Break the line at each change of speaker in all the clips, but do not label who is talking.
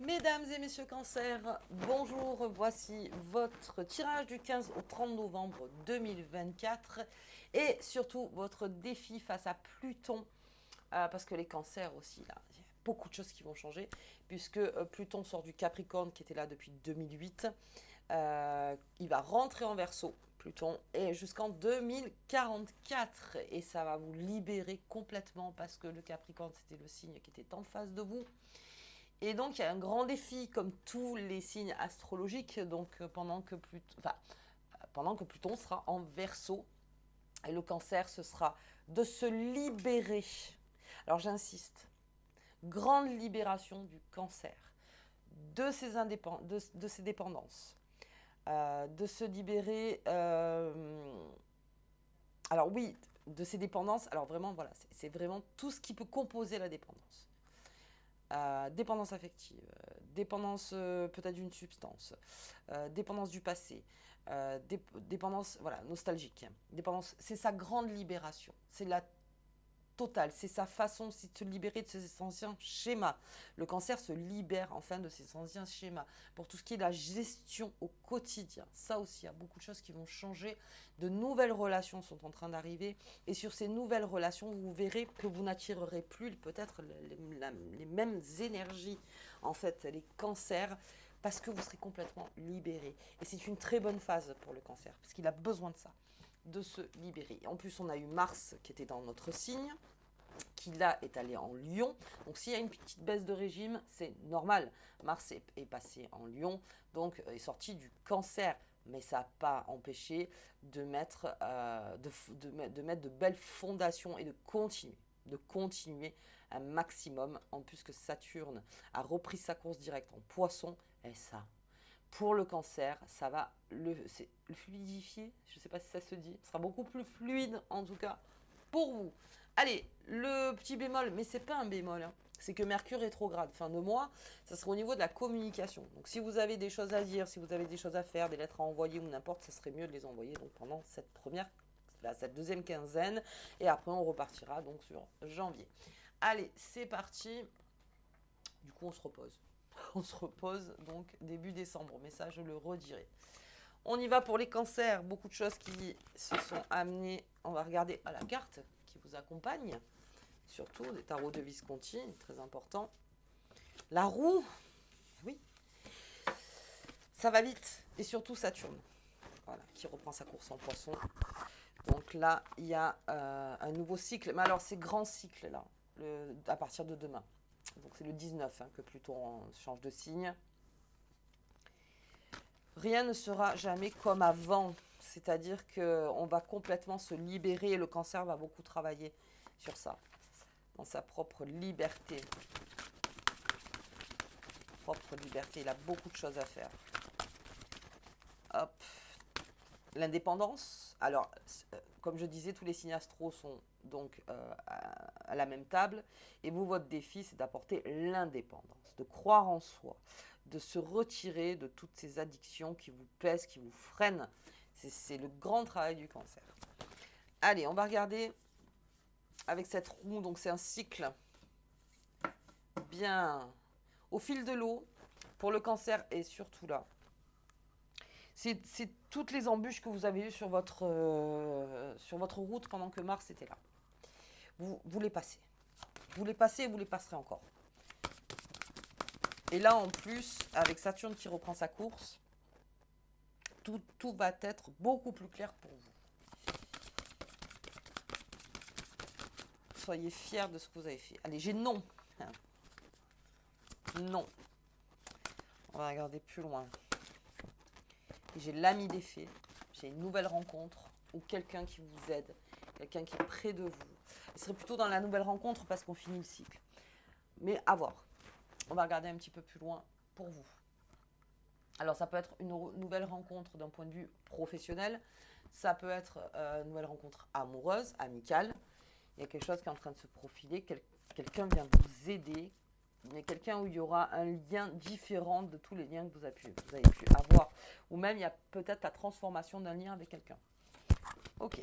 Mesdames et messieurs Cancer, bonjour, voici votre tirage du 15 au 30 novembre 2024 et surtout votre défi face à Pluton, parce que les Cancers aussi, là, il y a beaucoup de choses qui vont changer, puisque Pluton sort du Capricorne qui était là depuis 2008, il va rentrer en Verseau, Pluton, et jusqu'en 2044, et ça va vous libérer complètement parce que le Capricorne c'était le signe qui était en face de vous. Et donc, il y a un grand défi, comme tous les signes astrologiques, donc pendant que Pluton sera en Verseau. Et le Cancer, ce sera de se libérer. Alors, j'insiste, grande libération du Cancer, de ses dépendances, de se libérer. Alors, oui, de ses dépendances. Alors, vraiment, voilà, c'est vraiment tout ce qui peut composer la dépendance. Dépendance affective, dépendance peut-être d'une substance, dépendance du passé, dépendance voilà, nostalgique. Dépendance, c'est sa grande libération, c'est la totale, c'est sa façon aussi de se libérer de ses anciens schémas. Le Cancer se libère enfin de ses anciens schémas pour tout ce qui est la gestion au quotidien. Ça aussi, il y a beaucoup de choses qui vont changer. De nouvelles relations sont en train d'arriver et sur ces nouvelles relations, vous verrez que vous n'attirerez plus peut-être les mêmes énergies, en fait, les Cancers, parce que vous serez complètement libéré. Et c'est une très bonne phase pour le Cancer, parce qu'il a besoin de ça, de se libérer. En plus, on a eu Mars qui était dans notre signe, qui là est allé en Lion. Donc s'il y a une petite baisse de régime, c'est normal. Mars est passé en Lion, donc est sorti du Cancer. Mais ça n'a pas empêché de mettre, de mettre de belles fondations et de continuer un maximum. En plus que Saturne a repris sa course directe en Poisson, et ça, pour le Cancer, ça va le fluidifier, je ne sais pas si ça se dit, ce sera beaucoup plus fluide en tout cas pour vous. Allez, le petit bémol, mais c'est pas un bémol, hein, c'est que Mercure rétrograde, fin de mois, ça sera au niveau de la communication. Donc si vous avez des choses à dire, si vous avez des choses à faire, des lettres à envoyer ou n'importe, ça serait mieux de les envoyer donc pendant cette deuxième quinzaine, et après on repartira donc sur janvier. Allez, c'est parti. Du coup, on se repose. On se repose donc début décembre, mais ça, je le redirai. On y va pour les Cancers. Beaucoup de choses qui se sont amenées. On va regarder à la carte qui vous accompagne. Surtout des tarots de Visconti, très important. La roue, oui, ça va vite. Et surtout Saturne, voilà, qui reprend sa course en Poisson. Donc là, il y a un nouveau cycle. Mais alors, ces grands cycles-là, à partir de demain. Donc c'est le 19 que Pluton change de signe. Rien ne sera jamais comme avant. C'est-à-dire qu'on va complètement se libérer et le Cancer va beaucoup travailler sur ça, dans sa propre liberté. Propre liberté, il a beaucoup de choses à faire. Hop. L'indépendance. Alors, comme je disais, tous les signes astro sont donc à la même table. Et vous, votre défi, c'est d'apporter l'indépendance, de croire en soi, de se retirer de toutes ces addictions qui vous pèsent, qui vous freinent. C'est le grand travail du Cancer. Allez, on va regarder avec cette roue. Donc, c'est un cycle bien au fil de l'eau pour le Cancer et surtout là. C'est toutes les embûches que vous avez eues sur votre route pendant que Mars était là. Vous les passez. Vous les passez et vous les passerez encore. Et là, en plus, avec Saturne qui reprend sa course, tout va être beaucoup plus clair pour vous. Soyez fiers de ce que vous avez fait. Allez, j'ai non. Non. On va regarder plus loin. J'ai l'ami des fées, j'ai une nouvelle rencontre ou quelqu'un qui vous aide, quelqu'un qui est près de vous. Ce serait plutôt dans la nouvelle rencontre parce qu'on finit le cycle. Mais à voir. On va regarder un petit peu plus loin pour vous. Alors ça peut être une nouvelle rencontre d'un point de vue professionnel, ça peut être une nouvelle rencontre amoureuse, amicale. Il y a quelque chose qui est en train de se profiler, quelqu'un vient vous aider, mais quelqu'un où il y aura un lien différent de tous les liens que vous avez pu avoir. Ou même, il y a peut-être la transformation d'un lien avec quelqu'un. Ok.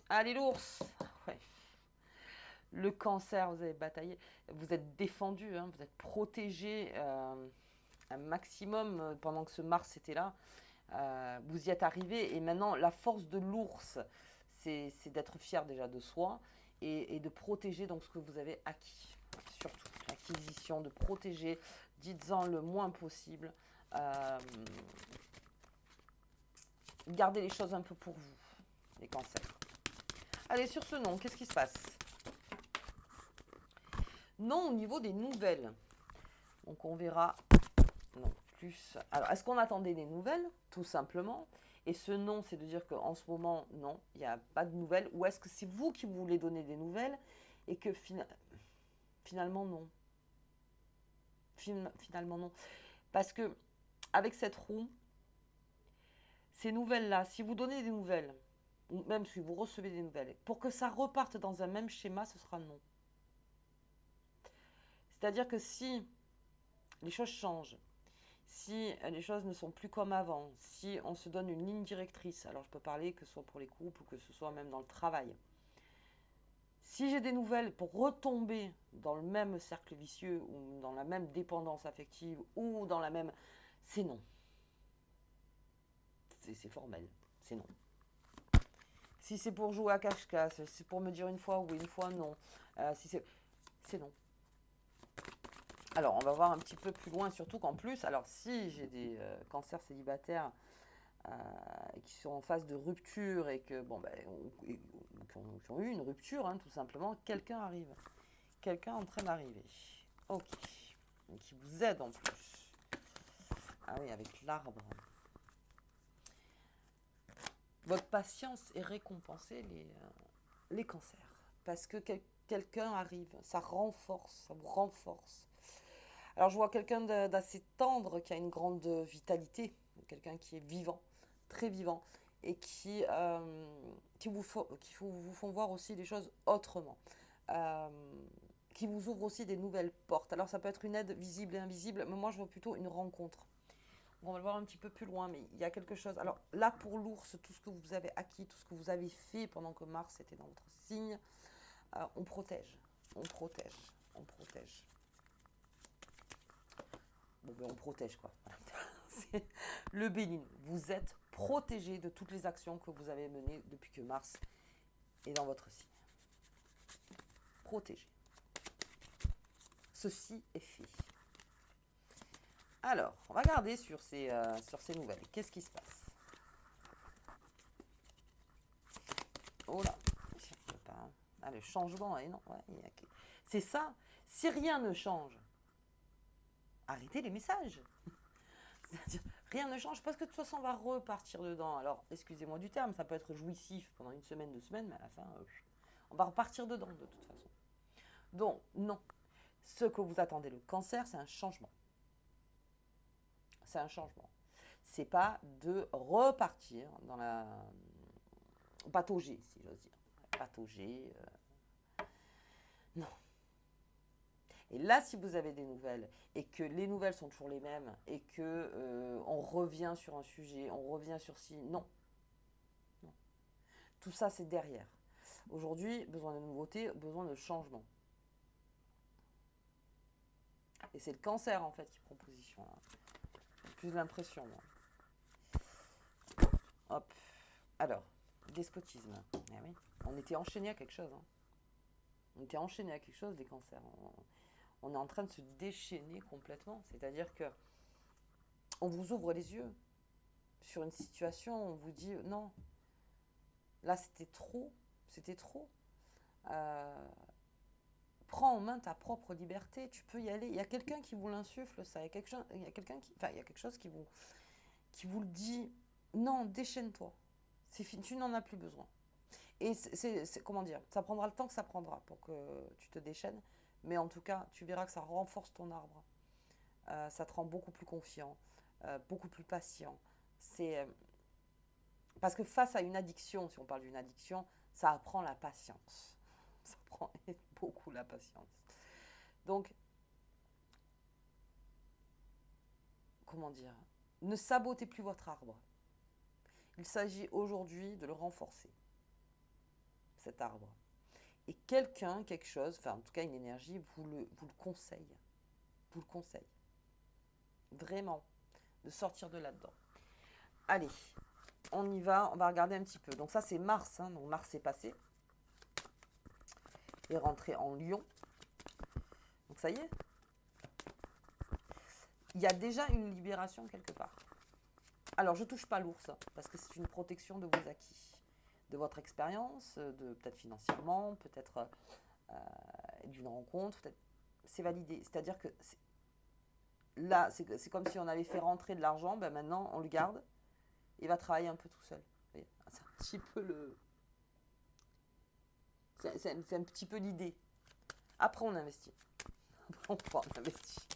Allez, l'ours. Ouais. Le cancer, vous avez bataillé, vous êtes défendu, hein, vous êtes protégé un maximum pendant que ce Mars était là. Vous y êtes arrivé et maintenant la force de l'ours, c'est d'être fier déjà de soi et de protéger donc ce que vous avez acquis. Surtout l'acquisition, de protéger, dites-en le moins possible. Gardez les choses un peu pour vous, les cancers. Allez, sur ce non, qu'est-ce qui se passe? Non, au niveau des nouvelles. Donc on verra. Non, plus. Alors, est-ce qu'on attendait des nouvelles? Tout simplement. Et ce non, c'est de dire qu'en ce moment, non, il n'y a pas de nouvelles. Ou est-ce que c'est vous qui voulez donner des nouvelles et que finalement, non. Finalement, non. Parce que, avec cette roue, ces nouvelles-là, si vous donnez des nouvelles, ou même si vous recevez des nouvelles, pour que ça reparte dans un même schéma, ce sera non. C'est-à-dire que si les choses changent, si les choses ne sont plus comme avant, si on se donne une ligne directrice, alors je peux parler que ce soit pour les couples ou que ce soit même dans le travail. Si j'ai des nouvelles pour retomber dans le même cercle vicieux ou dans la même dépendance affective ou dans la même... C'est non. C'est formel. C'est non. Si c'est pour jouer à cache-cache, si c'est pour me dire une fois oui, une fois non, si c'est non. Alors, on va voir un petit peu plus loin, surtout qu'en plus, alors si j'ai des cancers célibataires qui sont en phase de rupture et que, bon, ben, qui ont eu une rupture, hein, tout simplement, quelqu'un arrive. Quelqu'un en train d'arriver. Ok. Et qui vous aide en plus. Ah oui, avec l'arbre. Votre patience est récompensée, les cancers. Parce que quelqu'un arrive, ça renforce, ça vous renforce. Alors je vois quelqu'un d'assez tendre, qui a une grande vitalité, quelqu'un qui est vivant, très vivant, et qui vous font voir aussi les choses autrement, euh, qui vous ouvre aussi des nouvelles portes. Alors ça peut être une aide visible et invisible, mais moi je vois plutôt une rencontre. On va le voir un petit peu plus loin, mais il y a quelque chose. Alors là pour l'ours, tout ce que vous avez acquis, tout ce que vous avez fait pendant que Mars était dans votre signe, on protège, on protège, on protège. Bon, ben on protège quoi. C'est le bénin. Vous êtes protégé de toutes les actions que vous avez menées depuis que Mars est dans votre signe. Protégé. Ceci est fait. Alors, on va regarder sur ces nouvelles. Qu'est-ce qui se passe? Oh là, ah, le changement, non, ouais, c'est ça. Si rien ne change, arrêtez les messages. C'est-à-dire, rien ne change parce que de toute façon, on va repartir dedans. Alors, excusez-moi du terme, ça peut être jouissif pendant une semaine, 2 semaines, mais à la fin, on va repartir dedans de toute façon. Donc, non. Ce que vous attendez, le cancer, c'est un changement. C'est un changement. C'est pas de repartir dans la patauger, si j'ose dire. Patauger, non. Et là, si vous avez des nouvelles et que les nouvelles sont toujours les mêmes et que on revient sur un sujet, on revient sur ci, non. Non. Tout ça, c'est derrière. Aujourd'hui, besoin de nouveautés, besoin de changement. Et c'est le cancer, en fait, qui prend position. Là. J'ai plus l'impression. Hop. Alors, despotisme. Eh oui. On était enchaîné à quelque chose. Hein. On était enchaîné à quelque chose, les cancers. On est en train de se déchaîner complètement. C'est-à-dire que on vous ouvre les yeux sur une situation, on vous dit non, là c'était trop, c'était trop. Prends en main ta propre liberté, tu peux y aller. Il y a quelqu'un qui vous l'insuffle, ça. Il y a quelque chose qui vous le dit. Non, déchaîne-toi. C'est fini, tu n'en as plus besoin. Et comment dire, ça prendra le temps que ça prendra pour que tu te déchaînes. Mais en tout cas, tu verras que ça renforce ton arbre. Ça te rend beaucoup plus confiant, beaucoup plus patient. Parce que face à une addiction, si on parle d'une addiction, ça apprend la patience. Ça apprend beaucoup la patience. Donc, comment dire, ne sabotez plus votre arbre. Il s'agit aujourd'hui de le renforcer, cet arbre. Et quelqu'un, quelque chose, enfin en tout cas une énergie, vous le conseille. Vous le conseille. Vraiment, de sortir de là-dedans. Allez, on y va, on va regarder un petit peu. Donc ça c'est Mars, hein, donc Mars est passé. Il est rentré en Lion. Donc ça y est. Il y a déjà une libération quelque part. Alors je touche pas l'ours, hein, parce que c'est une protection de vos acquis, de votre expérience, de peut-être financièrement, peut-être d'une rencontre, peut-être c'est validé. C'est-à-dire que là, c'est comme si on avait fait rentrer de l'argent, ben maintenant on le garde, il va travailler un peu tout seul. C'est un petit peu le. C'est un petit peu l'idée. Après on investit. Après on investit.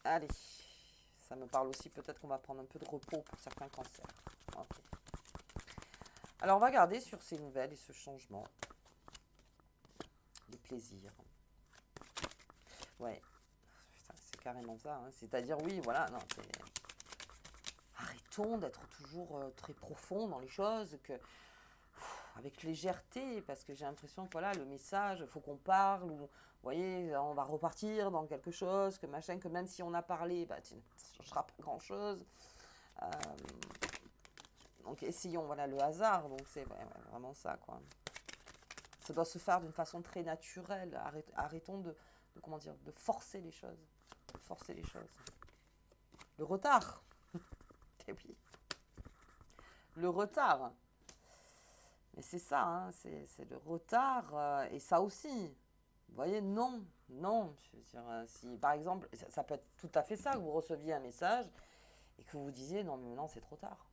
Allez, ça me parle aussi, peut-être qu'on va prendre un peu de repos pour certains cancers. Ok. Alors on va regarder sur ces nouvelles et ce changement. Les plaisirs. Ouais, c'est carrément ça. Hein. C'est-à-dire, oui, voilà, non, arrêtons d'être toujours très profond dans les choses, avec légèreté, parce que j'ai l'impression que voilà, le message, il faut qu'on parle, ou vous voyez, on va repartir dans quelque chose, que machin, que même si on a parlé, bah, ça ne changera pas grand-chose. Euh, donc essayons, voilà, le hasard, donc c'est vraiment ça, quoi. Ça doit se faire d'une façon très naturelle. Arrêtons comment dire, de forcer les choses. Forcer les choses. Le retard. Et oui. Le retard. Mais c'est ça, hein, c'est le retard. Et ça aussi. Vous voyez, non. Non. Je veux dire, si par exemple, ça peut être tout à fait ça, que vous receviez un message et que vous disiez, non, mais maintenant c'est trop tard.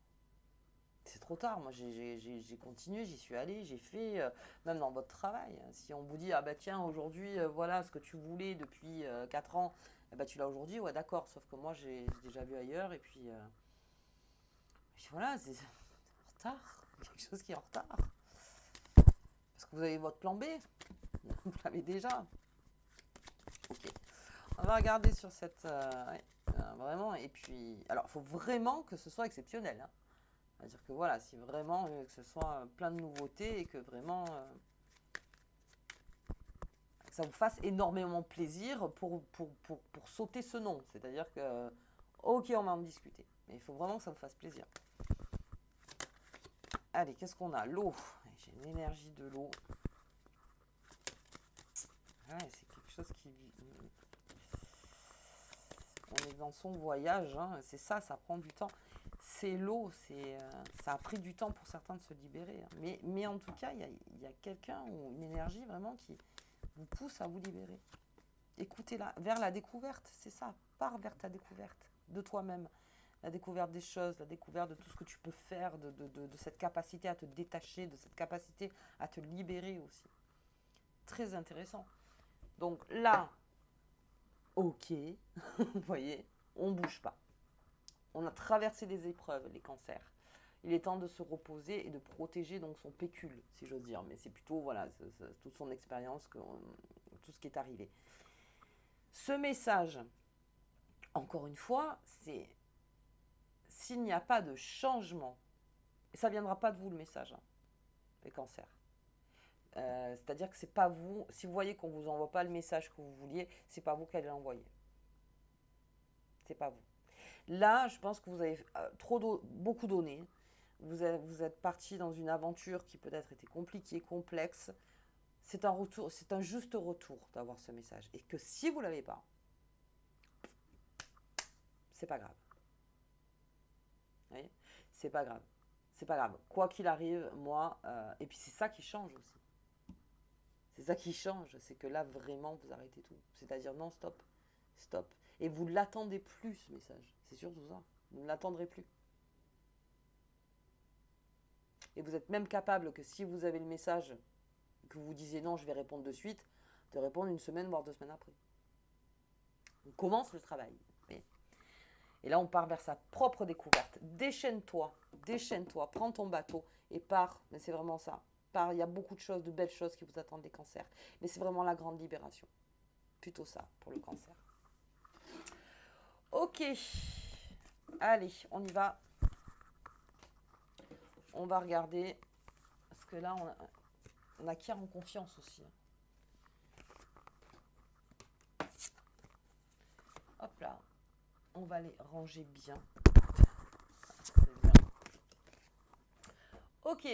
C'est trop tard. Moi, j'ai continué, j'y suis allé, j'ai fait, même dans votre travail. Si on vous dit, ah bah tiens, aujourd'hui, voilà ce que tu voulais depuis 4 ans, eh bah, tu l'as aujourd'hui, ouais, d'accord. Sauf que moi, j'ai déjà vu ailleurs, et puis voilà, c'est en retard. Quelque chose qui est en retard. Parce que vous avez votre plan B, vous l'avez déjà. Ok. On va regarder sur cette. Ouais, vraiment, et puis. Alors, il faut vraiment que ce soit exceptionnel. Hein. C'est-à-dire que voilà, si vraiment que ce soit plein de nouveautés et que vraiment que ça vous fasse énormément plaisir pour sauter ce nom. C'est-à-dire que, ok, on va en discuter. Mais il faut vraiment que ça vous fasse plaisir. Allez, qu'est-ce qu'on a? L'eau. J'ai une énergie de l'eau. Ouais, c'est quelque chose qui. On est dans son voyage, hein. C'est ça, ça prend du temps. C'est l'eau, ça a pris du temps pour certains de se libérer. Hein. Mais en tout cas, il y a quelqu'un ou une énergie vraiment qui vous pousse à vous libérer. Écoutez-la, vers la découverte, c'est ça. Pars vers ta découverte de toi-même. La découverte des choses, la découverte de tout ce que tu peux faire, de cette capacité à te détacher, de cette capacité à te libérer aussi. Très intéressant. Donc là, ok, vous voyez, on ne bouge pas. On a traversé des épreuves, les cancers. Il est temps de se reposer et de protéger donc son pécule, si j'ose dire. Mais c'est plutôt voilà, toute son expérience, tout ce qui est arrivé. Ce message, encore une fois, c'est s'il n'y a pas de changement, et ça ne viendra pas de vous le message, hein, les cancers. C'est-à-dire que c'est pas vous, si vous voyez qu'on ne vous envoie pas le message que vous vouliez, c'est pas vous qui allez l'envoyer. C'est pas vous. Là, je pense que vous avez beaucoup donné. Vous êtes parti dans une aventure qui peut-être était compliquée, complexe. C'est un retour, c'est un juste retour d'avoir ce message. Et que si vous ne l'avez pas, c'est pas grave. Vous voyez, c'est pas grave. C'est pas grave. Quoi qu'il arrive, moi, et puis c'est ça qui change aussi. C'est ça qui change, c'est que là, vraiment, vous arrêtez tout. C'est-à-dire, non, stop, stop. Et vous ne l'attendez plus, ce message. C'est surtout ça. Vous ne l'attendrez plus. Et vous êtes même capable que si vous avez le message, que vous disiez non, je vais répondre de suite, de répondre une semaine, voire 2 semaines après. On commence le travail. Et là, on part vers sa propre découverte. Déchaîne-toi, déchaîne-toi, prends ton bateau et pars. Mais c'est vraiment ça. Pars, il y a beaucoup de choses, de belles choses qui vous attendent des cancers. Mais c'est vraiment la grande libération. Plutôt ça pour le cancer. Ok. Allez, on y va. On va regarder ce que là, on acquiert en confiance aussi. Hop là, on va les ranger bien. C'est bien. Ok,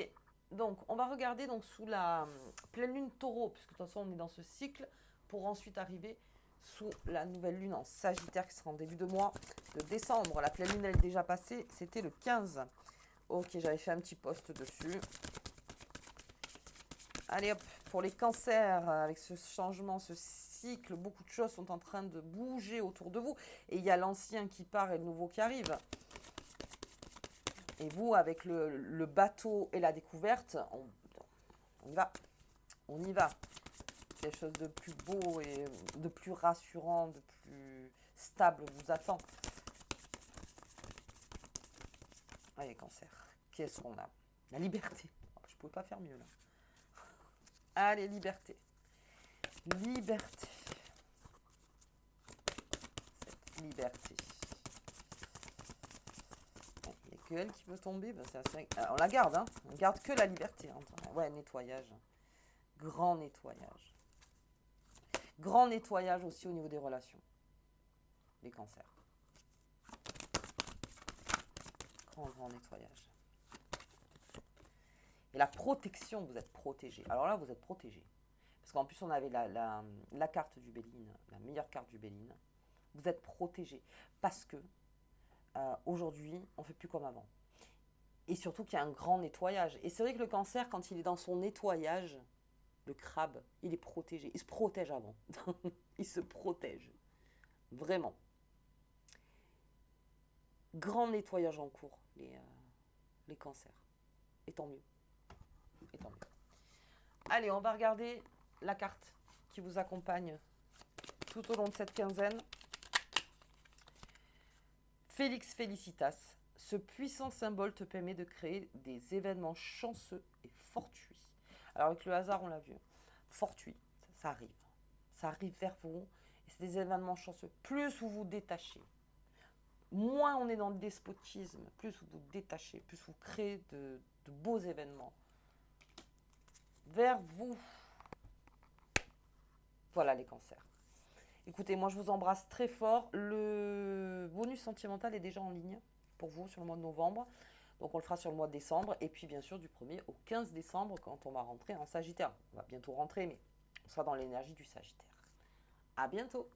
donc on va regarder donc sous la pleine lune taureau, puisque de toute façon on est dans ce cycle, pour ensuite arriver sous la nouvelle lune en Sagittaire qui sera en début de mois de décembre. La pleine lune elle est déjà passée, c'était le 15. Ok, j'avais fait un petit post dessus. Allez hop, pour les cancers, avec ce changement, ce cycle, beaucoup de choses sont en train de bouger autour de vous. Et il y a l'ancien qui part et le nouveau qui arrive. Et vous, avec le bateau et la découverte, on y va. On y va. Quelque chose de plus beau et de plus rassurant, de plus stable vous attend. Allez, cancer. Qu'est-ce qu'on a? La liberté. Je ne pouvais pas faire mieux là. Allez, liberté. Liberté. Cette liberté. Il n'y a que elle qui peut tomber. Ben, on la garde, hein. On garde que la liberté. Hein. Ouais, nettoyage. Grand nettoyage. Grand nettoyage aussi au niveau des relations. Les cancers. Grand nettoyage. Et la protection, vous êtes protégé. Alors là, vous êtes protégé. Parce qu'en plus, on avait la carte du Béline, la meilleure carte du Béline. Vous êtes protégé. Parce que aujourd'hui, on ne fait plus comme avant. Et surtout qu'il y a un grand nettoyage. Et c'est vrai que le cancer, quand il est dans son nettoyage, le crabe, il est protégé. Il se protège avant. Il se protège. Vraiment. Grand nettoyage en cours, les cancers. Et tant mieux. Et tant mieux. Allez, on va regarder la carte qui vous accompagne tout au long de cette quinzaine. Félix Felicitas. Ce puissant symbole te permet de créer des événements chanceux et fortuits. Alors avec le hasard, on l'a vu. Fortuit, ça arrive. Ça arrive vers vous. Et c'est des événements chanceux. Plus vous vous détachez, moins on est dans le despotisme, plus vous vous détachez, plus vous créez de beaux événements vers vous. Voilà les cancers. Écoutez, moi je vous embrasse très fort. Le bonus sentimental est déjà en ligne pour vous sur le mois de novembre. Donc on le fera sur le mois de décembre. Et puis bien sûr du 1er au 15 décembre quand on va rentrer en Sagittaire. On va bientôt rentrer, mais on sera dans l'énergie du Sagittaire. À bientôt.